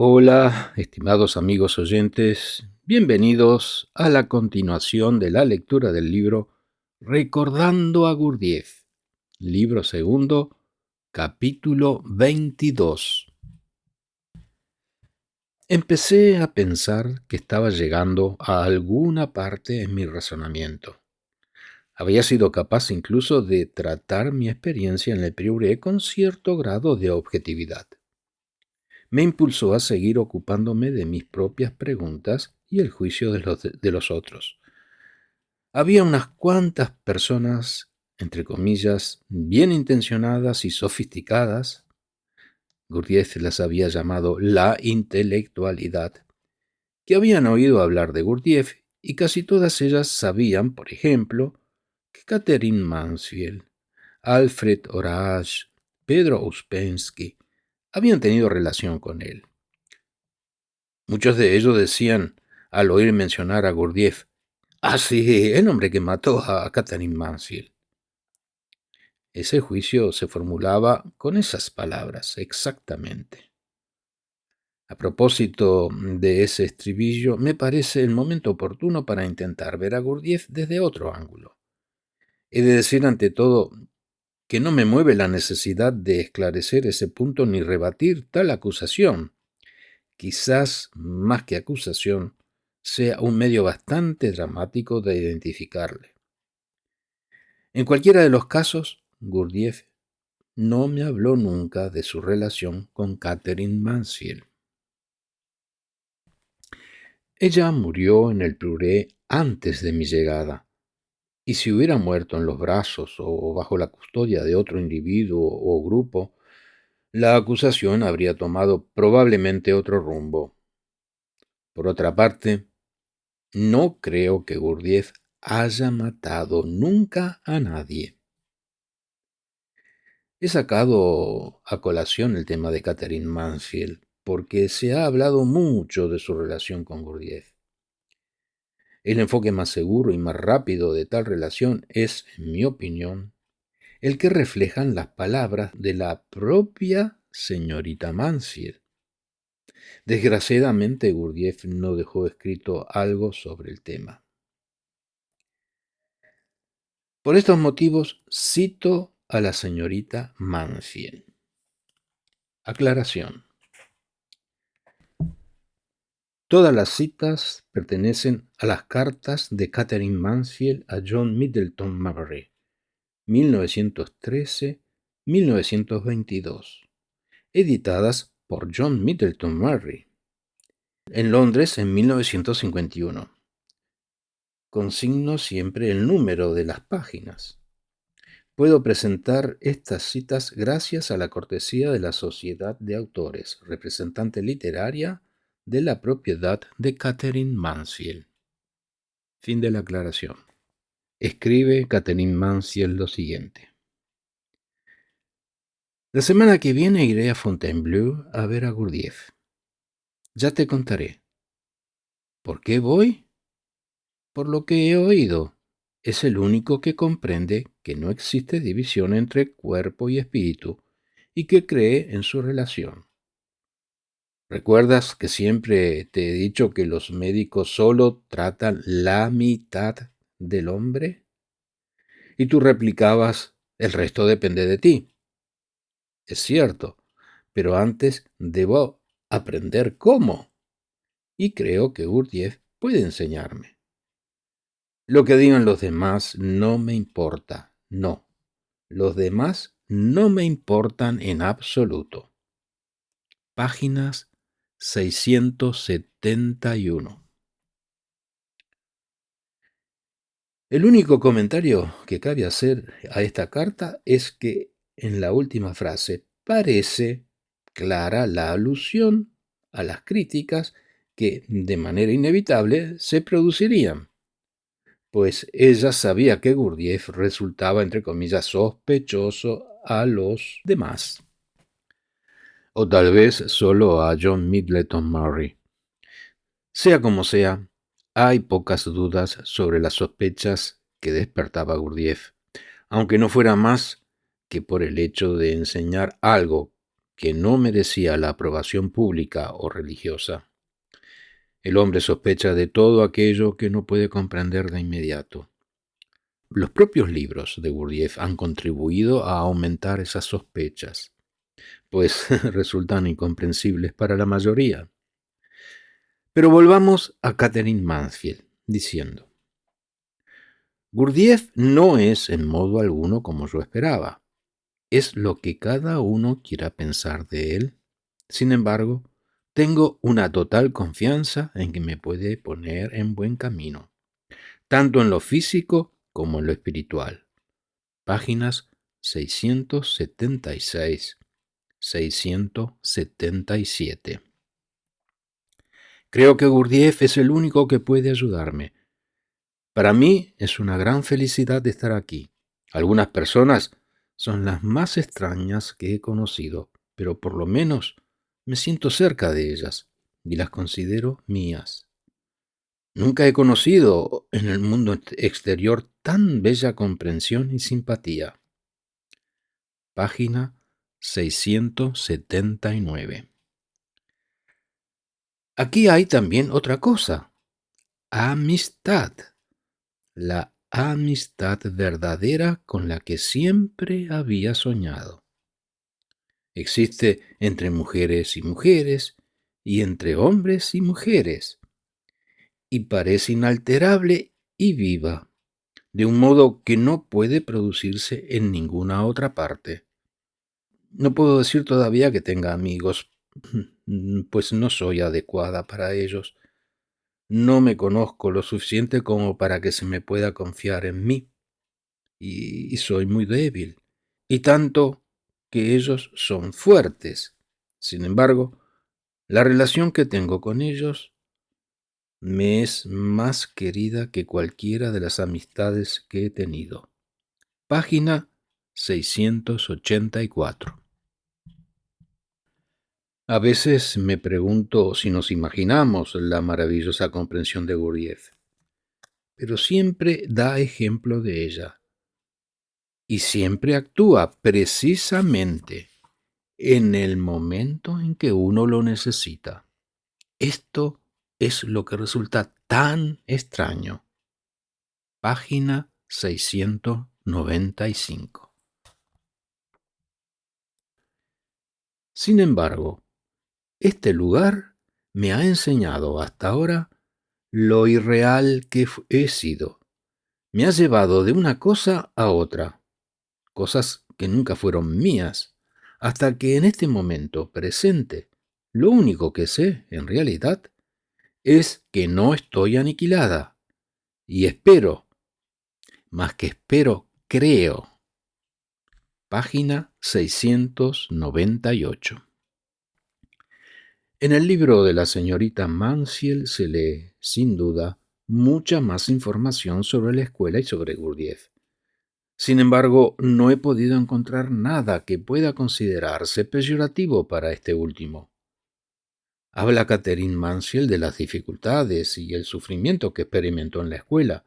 Hola, estimados amigos oyentes, bienvenidos a la continuación de la lectura del libro Recordando a Gurdjieff, libro segundo, capítulo 22. Empecé a pensar que estaba llegando a alguna parte en mi razonamiento. Había sido capaz incluso de tratar mi experiencia en el Priuré con cierto grado de objetividad. Me impulsó a seguir ocupándome de mis propias preguntas y el juicio de los otros. Había unas cuantas personas, entre comillas, bien intencionadas y sofisticadas, Gurdjieff las había llamado la intelectualidad, que habían oído hablar de Gurdjieff y casi todas ellas sabían, por ejemplo, que Catherine Mansfield, Alfred Orage, Pedro Uspensky habían tenido relación con él. Muchos de ellos decían, al oír mencionar a Gurdjieff, «Ah, sí, el hombre que mató a Catherine Mansfield». Ese juicio se formulaba con esas palabras, exactamente. A propósito de ese estribillo, me parece el momento oportuno para intentar ver a Gurdjieff desde otro ángulo. He de decir ante todo que no me mueve la necesidad de esclarecer ese punto ni rebatir tal acusación. Quizás, más que acusación, sea un medio bastante dramático de identificarle. En cualquiera de los casos, Gurdjieff no me habló nunca de su relación con Catherine Mansfield. Ella murió en el Priuré antes de mi llegada, y si hubiera muerto en los brazos o bajo la custodia de otro individuo o grupo, la acusación habría tomado probablemente otro rumbo. Por otra parte, no creo que Gurdjieff haya matado nunca a nadie. He sacado a colación el tema de Catherine Mansfield porque se ha hablado mucho de su relación con Gurdjieff. El enfoque más seguro y más rápido de tal relación es, en mi opinión, el que reflejan las palabras de la propia señorita Mansfield. Desgraciadamente, Gurdjieff no dejó escrito algo sobre el tema. Por estos motivos, cito a la señorita Mansfield. Aclaración. Todas las citas pertenecen a las cartas de Catherine Mansfield a John Middleton Murry, 1913-1922, editadas por John Middleton Murry, en Londres en 1951. Consigno siempre el número de las páginas. Puedo presentar estas citas gracias a la cortesía de la Sociedad de Autores, representante literaria de la propiedad de Catherine Mansfield. Fin de la aclaración. Escribe Catherine Mansfield lo siguiente. La semana que viene iré a Fontainebleau a ver a Gurdjieff. Ya te contaré. ¿Por qué voy? Por lo que he oído. Es el único que comprende que no existe división entre cuerpo y espíritu y que cree en su relación. ¿Recuerdas que siempre te he dicho que los médicos solo tratan la mitad del hombre? Y tú replicabas, el resto depende de ti. Es cierto, pero antes debo aprender cómo. Y creo que Gurdjieff puede enseñarme. Lo que digan los demás no me importa, no. Los demás no me importan en absoluto. Páginas 671. El único comentario que cabe hacer a esta carta es que en la última frase parece clara la alusión a las críticas que de manera inevitable se producirían, pues ella sabía que Gurdjieff resultaba, entre comillas, sospechoso a los demás, o tal vez solo a John Middleton Murry. Sea como sea, hay pocas dudas sobre las sospechas que despertaba Gurdjieff, aunque no fuera más que por el hecho de enseñar algo que no merecía la aprobación pública o religiosa. El hombre sospecha de todo aquello que no puede comprender de inmediato. Los propios libros de Gurdjieff han contribuido a aumentar esas sospechas, pues resultan incomprensibles para la mayoría. Pero volvamos a Catherine Mansfield, diciendo: Gurdjieff no es en modo alguno como yo esperaba. Es lo que cada uno quiera pensar de él. Sin embargo, tengo una total confianza en que me puede poner en buen camino, tanto en lo físico como en lo espiritual. Páginas 676, 677. Creo que Gurdjieff es el único que puede ayudarme. Para mí es una gran felicidad estar aquí. Algunas personas son las más extrañas que he conocido, pero por lo menos me siento cerca de ellas y las considero mías. Nunca he conocido en el mundo exterior tan bella comprensión y simpatía. Página 679. Aquí hay también otra cosa: amistad. La amistad verdadera con la que siempre había soñado. Existe entre mujeres y entre hombres y mujeres, y parece inalterable y viva, de un modo que no puede producirse en ninguna otra parte. No puedo decir todavía que tenga amigos, pues no soy adecuada para ellos. No me conozco lo suficiente como para que se me pueda confiar en mí, y soy muy débil, y tanto que ellos son fuertes. Sin embargo, la relación que tengo con ellos me es más querida que cualquiera de las amistades que he tenido. Página 684. A veces me pregunto si nos imaginamos la maravillosa comprensión de Gurdjieff, pero siempre da ejemplo de ella y siempre actúa precisamente en el momento en que uno lo necesita. Esto es lo que resulta tan extraño. Página 695. Sin embargo, este lugar me ha enseñado hasta ahora lo irreal que he sido. Me ha llevado de una cosa a otra, cosas que nunca fueron mías, hasta que en este momento presente, lo único que sé, en realidad, es que no estoy aniquilada, y espero, más que espero, creo. Página 698. En el libro de la señorita Mansfield se lee, sin duda, mucha más información sobre la escuela y sobre Gurdjieff. Sin embargo, no he podido encontrar nada que pueda considerarse peyorativo para este último. Habla Catherine Mansfield de las dificultades y el sufrimiento que experimentó en la escuela,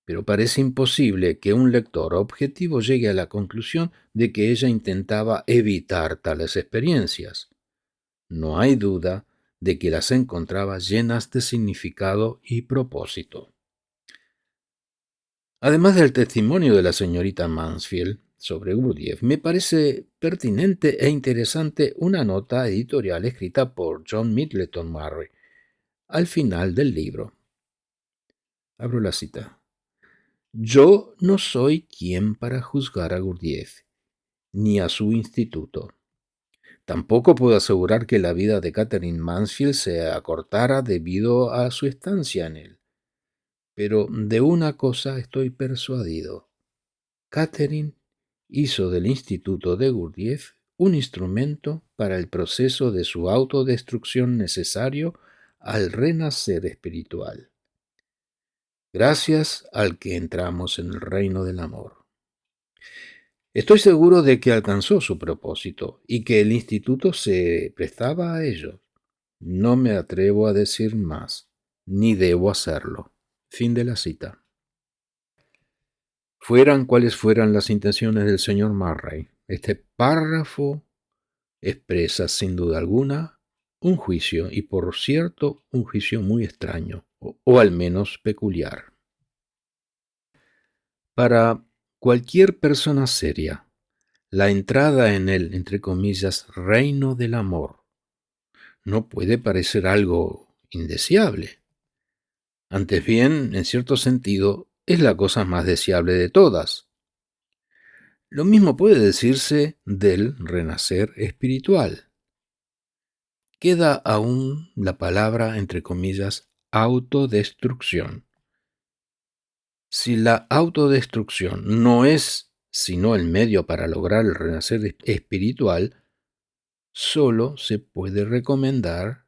pero parece imposible que un lector objetivo llegue a la conclusión de que ella intentaba evitar tales experiencias. No hay duda de que las encontraba llenas de significado y propósito. Además del testimonio de la señorita Mansfield sobre Gurdjieff, me parece pertinente e interesante una nota editorial escrita por John Middleton Murray al final del libro. Abro la cita. Yo no soy quien para juzgar a Gurdjieff, ni a su instituto. Tampoco puedo asegurar que la vida de Catherine Mansfield se acortara debido a su estancia en él. Pero de una cosa estoy persuadido. Catherine hizo del instituto de Gurdjieff un instrumento para el proceso de su autodestrucción necesario al renacer espiritual, gracias al que entramos en el reino del amor. Estoy seguro de que alcanzó su propósito y que el instituto se prestaba a ello. No me atrevo a decir más, ni debo hacerlo. Fin de la cita. Fueran cuales fueran las intenciones del señor Murray, este párrafo expresa sin duda alguna un juicio, y por cierto, un juicio muy extraño, o al menos peculiar. Para cualquier persona seria, la entrada en el, entre comillas, reino del amor no puede parecer algo indeseable. Antes bien, en cierto sentido, es la cosa más deseable de todas. Lo mismo puede decirse del renacer espiritual. Queda aún la palabra, entre comillas, autodestrucción. Si la autodestrucción no es sino el medio para lograr el renacer espiritual, solo se puede recomendar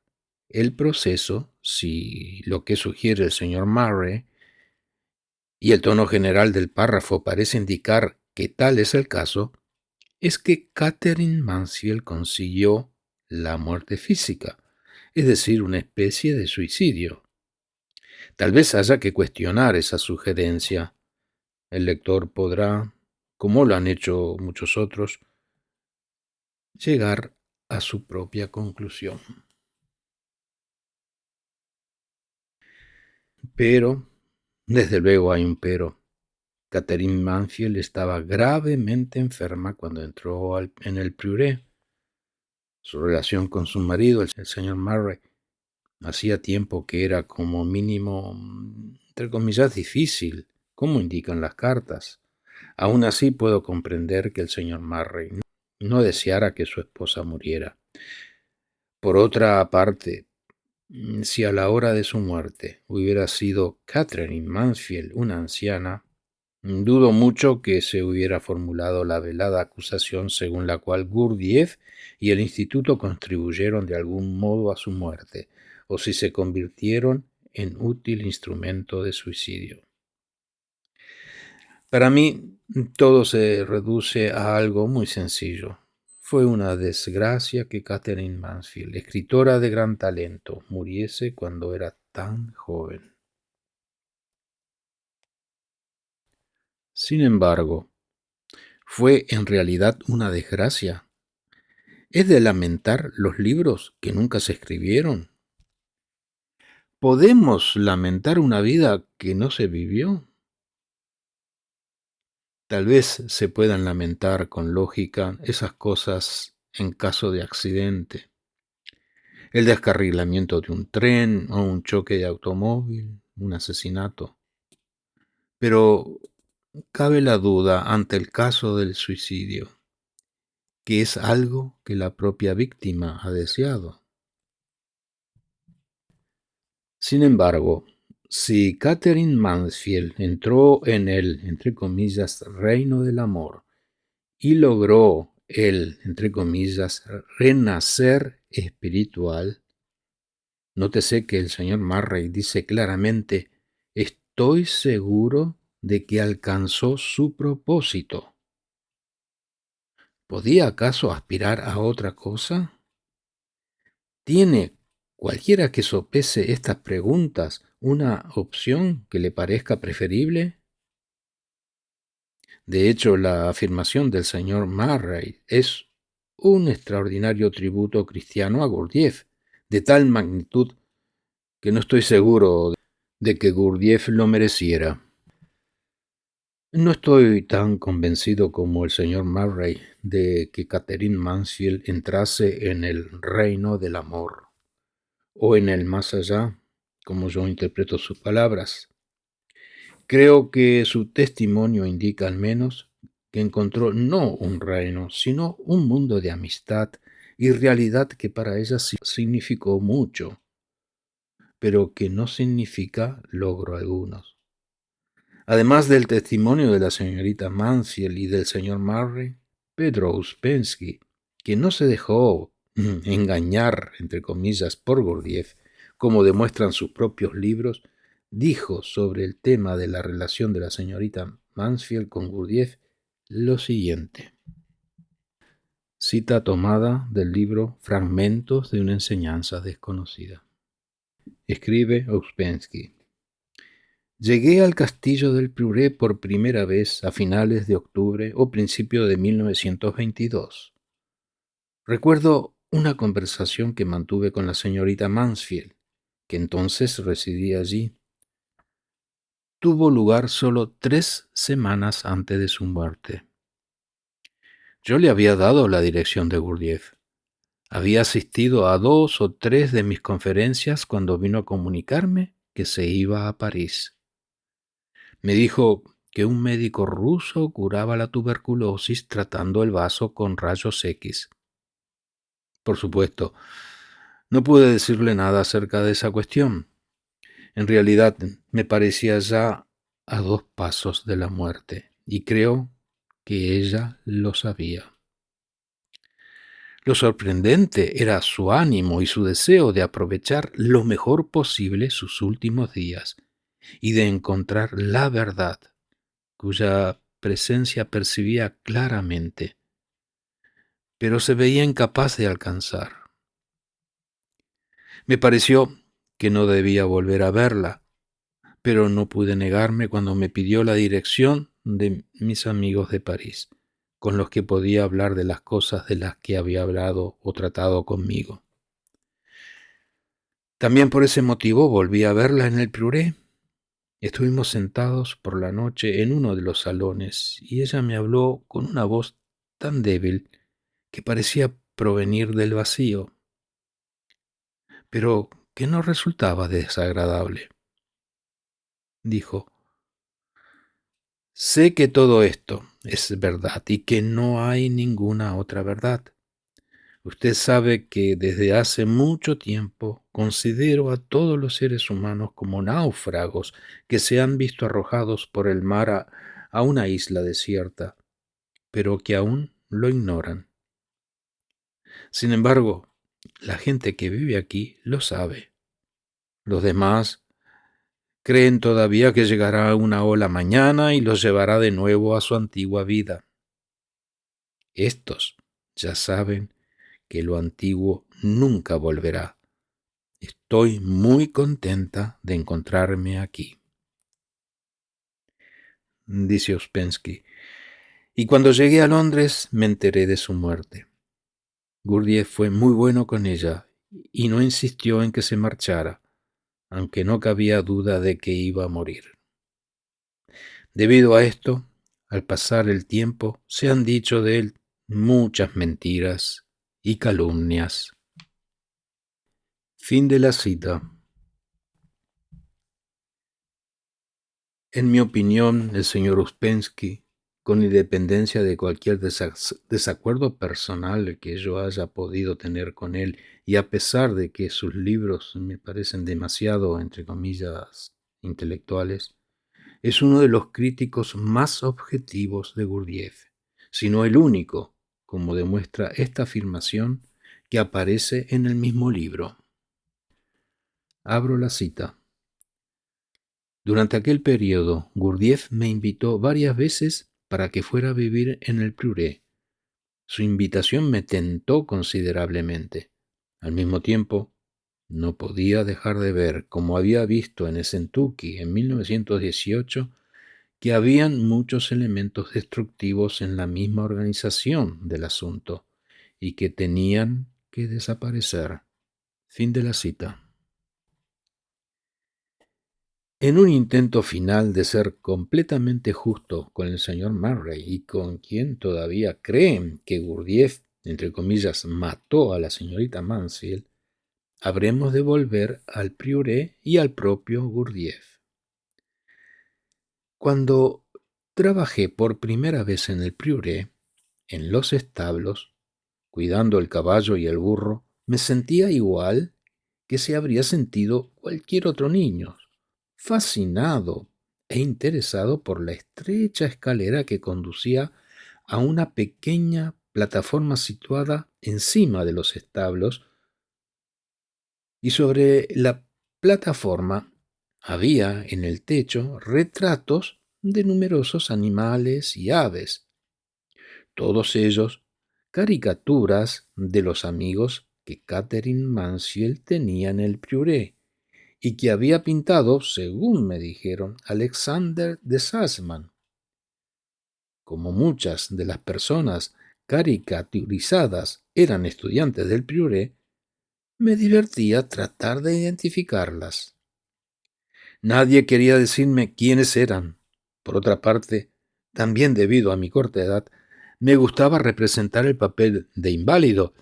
el proceso si lo que sugiere el señor Murray y el tono general del párrafo parece indicar que tal es el caso, es que Catherine Mansfield consiguió la muerte física, es decir, una especie de suicidio. Tal vez haya que cuestionar esa sugerencia. El lector podrá, como lo han hecho muchos otros, llegar a su propia conclusión. Pero, desde luego hay un pero. Catherine Mansfield estaba gravemente enferma cuando entró en el Priouré. Su relación con su marido, el señor Murray, hacía tiempo que era como mínimo, entre comillas, difícil, como indican las cartas. Aún así puedo comprender que el señor Murray no deseara que su esposa muriera. Por otra parte, si a la hora de su muerte hubiera sido Catherine Mansfield una anciana, dudo mucho que se hubiera formulado la velada acusación según la cual Gurdjieff y el instituto contribuyeron de algún modo a su muerte, o si se convirtieron en útil instrumento de suicidio. Para mí, todo se reduce a algo muy sencillo. Fue una desgracia que Catherine Mansfield, escritora de gran talento, muriese cuando era tan joven. Sin embargo, ¿fue en realidad una desgracia? ¿Es de lamentar los libros que nunca se escribieron? ¿Podemos lamentar una vida que no se vivió? Tal vez se puedan lamentar con lógica esas cosas en caso de accidente. El descarrilamiento de un tren o un choque de automóvil, un asesinato. Pero cabe la duda ante el caso del suicidio, que es algo que la propia víctima ha deseado. Sin embargo, si Catherine Mansfield entró en el, entre comillas, reino del amor y logró el, entre comillas, renacer espiritual, nótese que el señor Murray dice claramente: estoy seguro de que alcanzó su propósito. ¿Podía acaso aspirar a otra cosa? ¿Tiene cualquiera que sopese estas preguntas una opción que le parezca preferible? De hecho, la afirmación del señor Murray es un extraordinario tributo cristiano a Gurdjieff, de tal magnitud que no estoy seguro de que Gurdjieff lo mereciera. No estoy tan convencido como el señor Murray de que Catherine Mansfield entrase en el reino del amor, o en el más allá, como yo interpreto sus palabras. Creo que su testimonio indica al menos que encontró no un reino, sino un mundo de amistad y realidad que para ella significó mucho, pero que no significa logro algunos. Además del testimonio de la señorita Mansfield y del señor Murray, Pedro Uspensky, que no se dejó engañar, entre comillas, por Gurdjieff, como demuestran sus propios libros, dijo sobre el tema de la relación de la señorita Mansfield con Gurdjieff lo siguiente. Cita tomada del libro Fragmentos de una enseñanza desconocida. Escribe Uspensky: llegué al castillo del Priouré por primera vez a finales de octubre o principio de 1922. Recuerdo una conversación que mantuve con la señorita Mansfield, que entonces residía allí. Tuvo lugar solo 3 semanas antes de su muerte. Yo le había dado la dirección de Gurdjieff. Había asistido a 2 o 3 de mis conferencias cuando vino a comunicarme que se iba a París. Me dijo que un médico ruso curaba la tuberculosis tratando el vaso con rayos X. Por supuesto, no pude decirle nada acerca de esa cuestión. En realidad, me parecía ya a 2 pasos de la muerte, y creo que ella lo sabía. Lo sorprendente era su ánimo y su deseo de aprovechar lo mejor posible sus últimos días y de encontrar la verdad, cuya presencia percibía claramente, pero se veía incapaz de alcanzar. Me pareció que no debía volver a verla, pero no pude negarme cuando me pidió la dirección de mis amigos de París, con los que podía hablar de las cosas de las que había hablado o tratado conmigo. También por ese motivo volví a verla en el Pruré. Estuvimos sentados por la noche en uno de los salones y ella me habló con una voz tan débil que parecía provenir del vacío, pero que no resultaba desagradable. Dijo: sé que todo esto es verdad y que no hay ninguna otra verdad. Usted sabe que desde hace mucho tiempo considero a todos los seres humanos como náufragos que se han visto arrojados por el mar a una isla desierta, pero que aún lo ignoran. Sin embargo, la gente que vive aquí lo sabe. Los demás creen todavía que llegará una ola mañana y los llevará de nuevo a su antigua vida. Estos ya saben que lo antiguo nunca volverá. Estoy muy contenta de encontrarme aquí, dice Ouspensky. Y cuando llegué a Londres me enteré de su muerte. Gurdjieff fue muy bueno con ella y no insistió en que se marchara, aunque no cabía duda de que iba a morir. Debido a esto, al pasar el tiempo, se han dicho de él muchas mentiras y calumnias. Fin de la cita. En mi opinión, el señor Ouspensky, con independencia de cualquier desacuerdo personal que yo haya podido tener con él, y a pesar de que sus libros me parecen demasiado, entre comillas, intelectuales, es uno de los críticos más objetivos de Gurdjieff, si no el único, como demuestra esta afirmación que aparece en el mismo libro. Abro la cita. Durante aquel periodo, Gurdjieff me invitó varias veces para que fuera a vivir en el Pruré. Su invitación me tentó considerablemente. Al mismo tiempo, no podía dejar de ver, como había visto en Essentuki en 1918, que habían muchos elementos destructivos en la misma organización del asunto y que tenían que desaparecer. Fin de la cita. En un intento final de ser completamente justo con el señor Murray y con quien todavía creen que Gurdjieff, entre comillas, mató a la señorita Mansfield, habremos de volver al Prieuré y al propio Gurdjieff. Cuando trabajé por primera vez en el Prieuré, en los establos, cuidando el caballo y el burro, me sentía igual que se habría sentido cualquier otro niño, fascinado e interesado por la estrecha escalera que conducía a una pequeña plataforma situada encima de los establos, y sobre la plataforma había en el techo retratos de numerosos animales y aves, todos ellos caricaturas de los amigos que Catherine Mansfield tenía en el Prieuré y que había pintado, según me dijeron, Alexander de Salzmann. Como muchas de las personas caricaturizadas eran estudiantes del Prioré, me divertía tratar de identificarlas. Nadie quería decirme quiénes eran. Por otra parte, también debido a mi corta edad, me gustaba representar el papel de inválido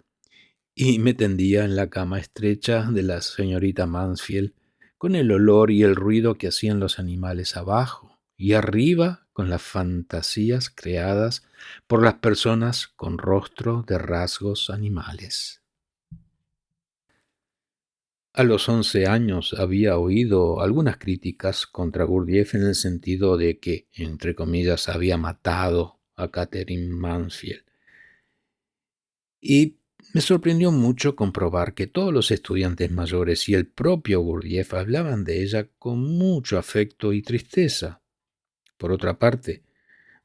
y me tendía en la cama estrecha de la señorita Mansfield, con el olor y el ruido que hacían los animales abajo, y arriba con las fantasías creadas por las personas con rostro de rasgos animales. A los 11 años había oído algunas críticas contra Gurdjieff en el sentido de que, entre comillas, había matado a Catherine Mansfield. Y me sorprendió mucho comprobar que todos los estudiantes mayores y el propio Gurdjieff hablaban de ella con mucho afecto y tristeza. Por otra parte,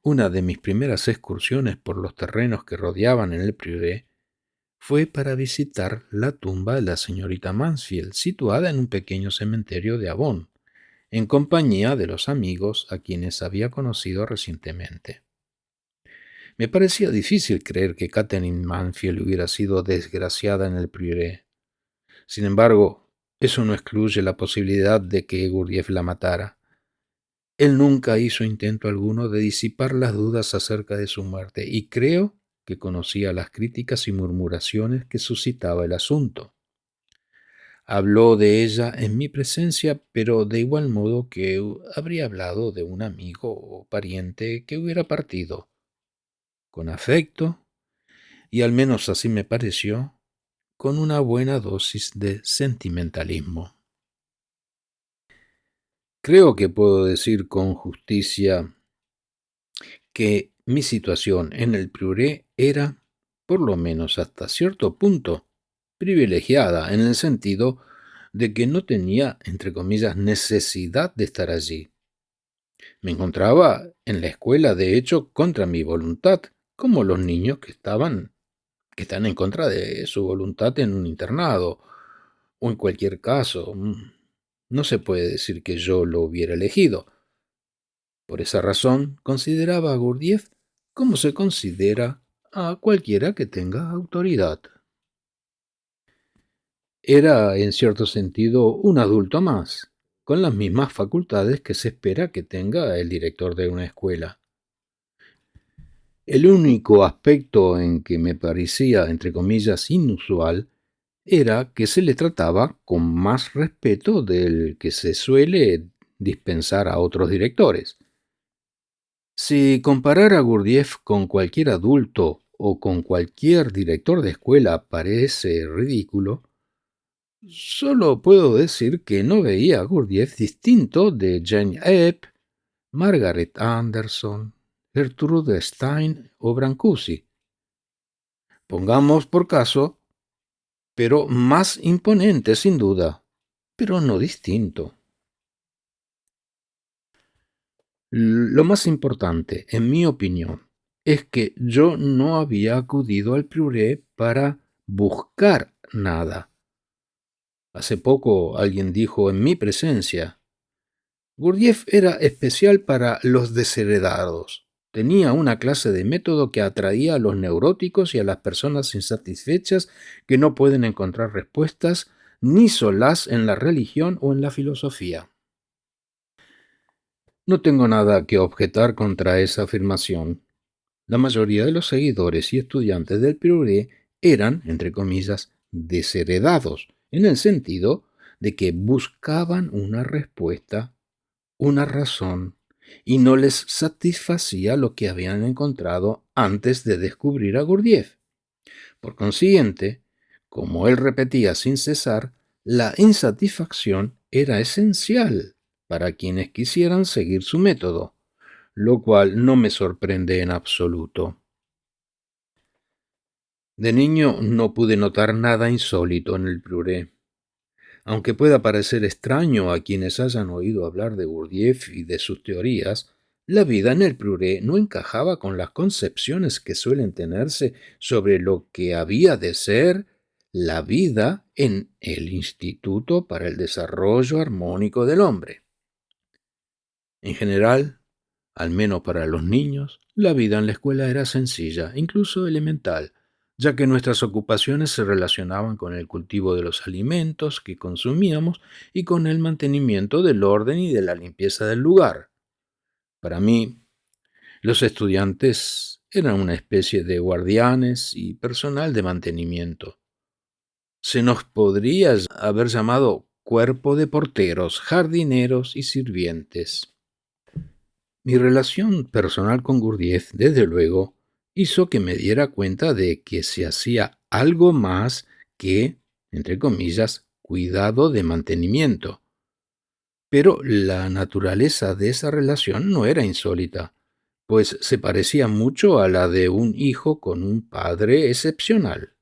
una de mis primeras excursiones por los terrenos que rodeaban en el Prioré fue para visitar la tumba de la señorita Mansfield, situada en un pequeño cementerio de Avon, en compañía de los amigos a quienes había conocido recientemente. Me parecía difícil creer que Catherine Mansfield hubiera sido desgraciada en el Prioré. Sin embargo, eso no excluye la posibilidad de que Gurdjieff la matara. Él nunca hizo intento alguno de disipar las dudas acerca de su muerte y creo que conocía las críticas y murmuraciones que suscitaba el asunto. Habló de ella en mi presencia, pero de igual modo que habría hablado de un amigo o pariente que hubiera partido, con afecto, y al menos así me pareció, con una buena dosis de sentimentalismo. Creo que puedo decir con justicia que mi situación en el Prioré era, por lo menos hasta cierto punto, privilegiada en el sentido de que no tenía, entre comillas, necesidad de estar allí. Me encontraba en la escuela, de hecho, contra mi voluntad, como los niños que están en contra de su voluntad en un internado, o en cualquier caso, no se puede decir que yo lo hubiera elegido. Por esa razón, consideraba a Gurdjieff como se considera a cualquiera que tenga autoridad. Era, en cierto sentido, un adulto más, con las mismas facultades que se espera que tenga el director de una escuela. El único aspecto en que me parecía, entre comillas, inusual, era que se le trataba con más respeto del que se suele dispensar a otros directores. Si comparar a Gurdjieff con cualquier adulto o con cualquier director de escuela parece ridículo, solo puedo decir que no veía a Gurdjieff distinto de Jane Epp, Margaret Anderson, Gertrude Stein o Brancusi. Pongamos por caso, pero más imponente sin duda, pero no distinto. Lo más importante, en mi opinión, es que yo no había acudido al Prioré para buscar nada. Hace poco alguien dijo en mi presencia: Gurdjieff era especial para los desheredados. Tenía una clase de método que atraía a los neuróticos y a las personas insatisfechas que no pueden encontrar respuestas ni solaz en la religión o en la filosofía. No tengo nada que objetar contra esa afirmación. La mayoría de los seguidores y estudiantes del Prioré eran, entre comillas, desheredados, en el sentido de que buscaban una respuesta, una razón, y no les satisfacía lo que habían encontrado antes de descubrir a Gurdjieff. Por consiguiente, como él repetía sin cesar, la insatisfacción era esencial para quienes quisieran seguir su método, lo cual no me sorprende en absoluto. De niño no pude notar nada insólito en el Prioré. Aunque pueda parecer extraño a quienes hayan oído hablar de Gurdjieff y de sus teorías, la vida en el Prioré no encajaba con las concepciones que suelen tenerse sobre lo que había de ser la vida en el Instituto para el Desarrollo Armónico del Hombre. En general, Al menos para los niños, la vida en la escuela era sencilla, incluso elemental, ya que nuestras ocupaciones se relacionaban con el cultivo de los alimentos que consumíamos y con el mantenimiento del orden y de la limpieza del lugar. Para mí, los estudiantes eran una especie de guardianes y personal de mantenimiento. Se nos podría haber llamado cuerpo de porteros, jardineros y sirvientes. Mi relación personal con Gurdjieff, desde luego, hizo que me diera cuenta de que se hacía algo más que, entre comillas, cuidado de mantenimiento. Pero la naturaleza de esa relación no era insólita, pues se parecía mucho a la de un hijo con un padre excepcional.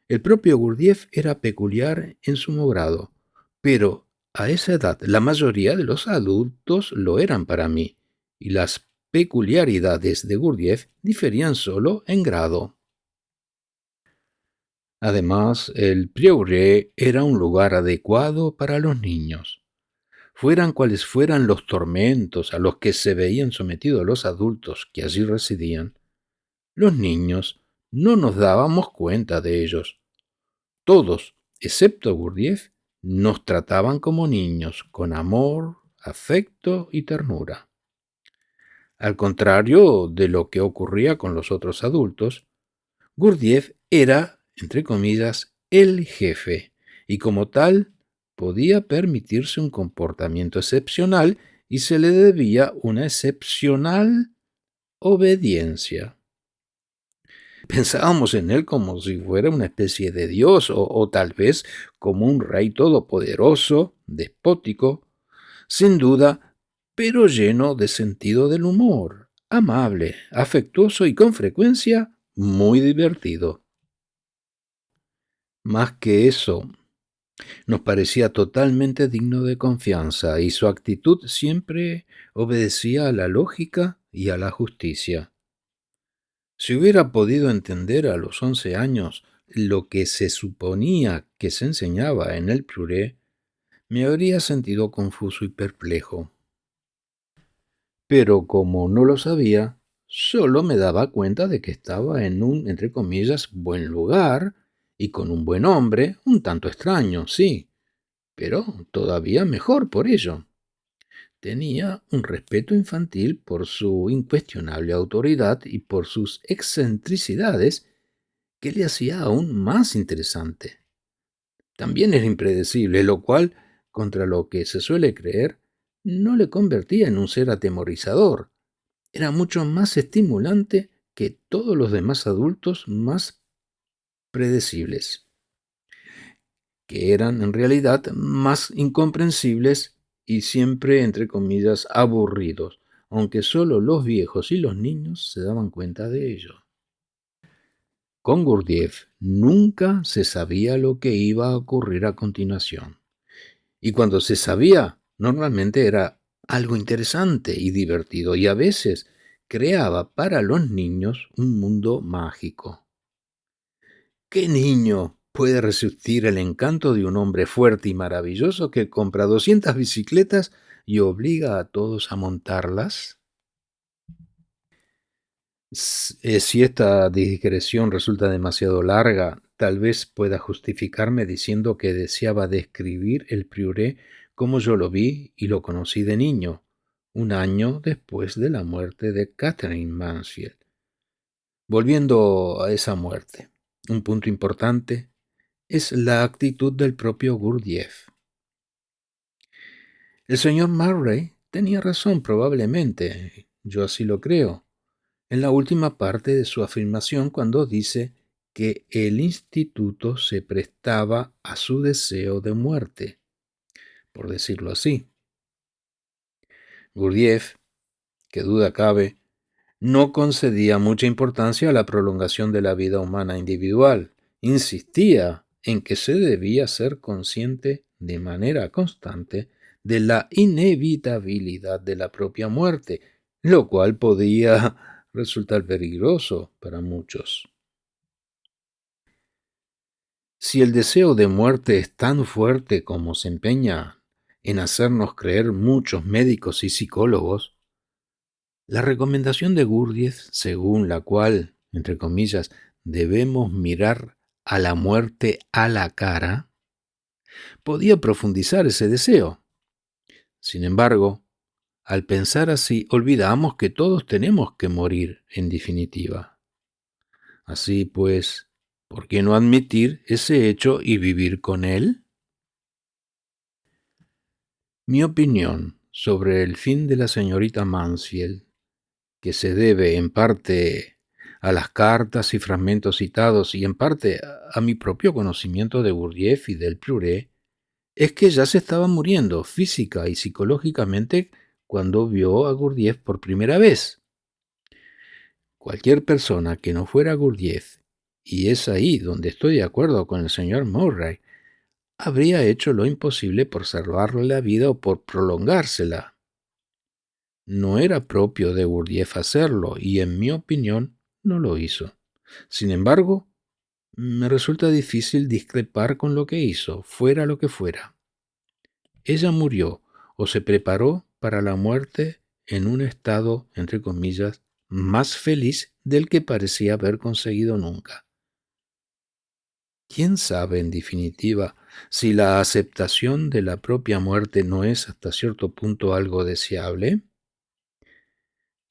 El propio Gurdjieff era peculiar en su grado, pero a esa edad la mayoría de los adultos lo eran para mí, y las peculiaridades de Gurdjieff diferían solo en grado. Además, el Prieuré era un lugar adecuado para los niños. Fueran cuales fueran los tormentos a los que se veían sometidos los adultos que allí residían, los niños no nos dábamos cuenta de ellos. Todos, excepto Gurdjieff, nos trataban como niños, con amor, afecto y ternura. Al contrario de lo que ocurría con los otros adultos, Gurdjieff era, entre comillas, el jefe, y como tal podía permitirse un comportamiento excepcional y se le debía una excepcional obediencia. Pensábamos en él como si fuera una especie de dios o tal vez como un rey todopoderoso, despótico, sin duda, pero lleno de sentido del humor, amable, afectuoso y con frecuencia muy divertido. Más que eso, nos parecía totalmente digno de confianza y su actitud siempre obedecía a la lógica y a la justicia. Si hubiera podido entender a los 11 años lo que se suponía que se enseñaba en el Pluré, me habría sentido confuso y perplejo. Pero como no lo sabía, solo me daba cuenta de que estaba en un, entre comillas, buen lugar y con un buen hombre, un tanto extraño, sí, pero todavía mejor por ello. Tenía un respeto infantil por su incuestionable autoridad y por sus excentricidades que le hacía aún más interesante. También era impredecible, lo cual, contra lo que se suele creer, no le convertía en un ser atemorizador. Era mucho más estimulante que todos los demás adultos más predecibles, que eran en realidad más incomprensibles y siempre, entre comillas, aburridos, aunque solo los viejos y los niños se daban cuenta de ello. Con Gurdjieff nunca se sabía lo que iba a ocurrir a continuación. Y cuando se sabía, normalmente era algo interesante y divertido, y a veces creaba para los niños un mundo mágico. ¿Qué niño puede resistir el encanto de un hombre fuerte y maravilloso que compra 200 bicicletas y obliga a todos a montarlas? Si esta digresión resulta demasiado larga, tal vez pueda justificarme diciendo que deseaba describir el Prioré como yo lo vi y lo conocí de niño, un año después de la muerte de Catherine Mansfield. Volviendo a esa muerte, un punto importante es la actitud del propio Gurdjieff. El señor Murray tenía razón probablemente, yo así lo creo, en la última parte de su afirmación cuando dice que el instituto se prestaba a su deseo de muerte, por decirlo así. Gurdjieff, que duda cabe, no concedía mucha importancia a la prolongación de la vida humana individual. Insistía en que se debía ser consciente de manera constante de la inevitabilidad de la propia muerte, lo cual podía resultar peligroso para muchos. Si el deseo de muerte es tan fuerte como se empeña en hacernos creer muchos médicos y psicólogos, La recomendación de Gurdjieff, según la cual, entre comillas, debemos mirar a la muerte a la cara, podía profundizar ese deseo. Sin embargo, al pensar así, olvidamos que todos tenemos que morir en definitiva. Así pues, ¿por qué no admitir ese hecho y vivir con él? Mi opinión sobre el fin de la señorita Mansfield, que se debe en parte a las cartas y fragmentos citados y en parte a mi propio conocimiento de Gurdjieff y del Pluré, es que ya se estaba muriendo física y psicológicamente cuando vio a Gurdjieff por primera vez. Cualquier persona que no fuera Gurdjieff, y es ahí donde estoy de acuerdo con el señor Murray, habría hecho lo imposible por salvarle la vida o por prolongársela. No era propio de Gurdjieff hacerlo y, en mi opinión, no lo hizo. Sin embargo, me resulta difícil discrepar con lo que hizo, fuera lo que fuera. Ella murió o se preparó para la muerte en un estado, entre comillas, más feliz del que parecía haber conseguido nunca. ¿Quién sabe, en definitiva, si la aceptación de la propia muerte no es hasta cierto punto algo deseable?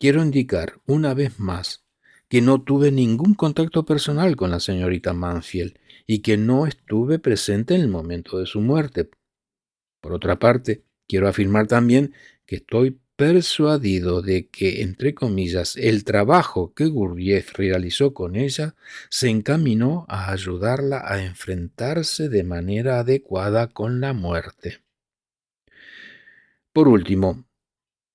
Quiero indicar una vez más que no tuve ningún contacto personal con la señorita Mansfield y que no estuve presente en el momento de su muerte. Por otra parte, quiero afirmar también que estoy persuadido de que, entre comillas, el trabajo que Gurdjieff realizó con ella se encaminó a ayudarla a enfrentarse de manera adecuada con la muerte. Por último,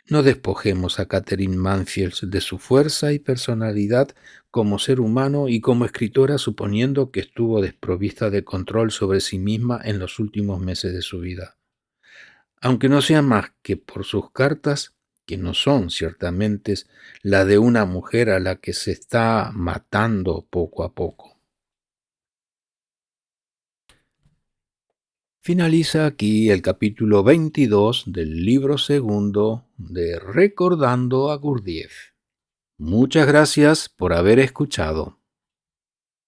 no despojemos a Catherine Mansfield de su fuerza y personalidad como ser humano y como escritora suponiendo que estuvo desprovista de control sobre sí misma en los últimos meses de su vida. Aunque no sea más que por sus cartas, que no son ciertamente la de una mujer a la que se está matando poco a poco. Finaliza aquí el capítulo 22 del libro segundo de Recordando a Gurdjieff. Muchas gracias por haber escuchado.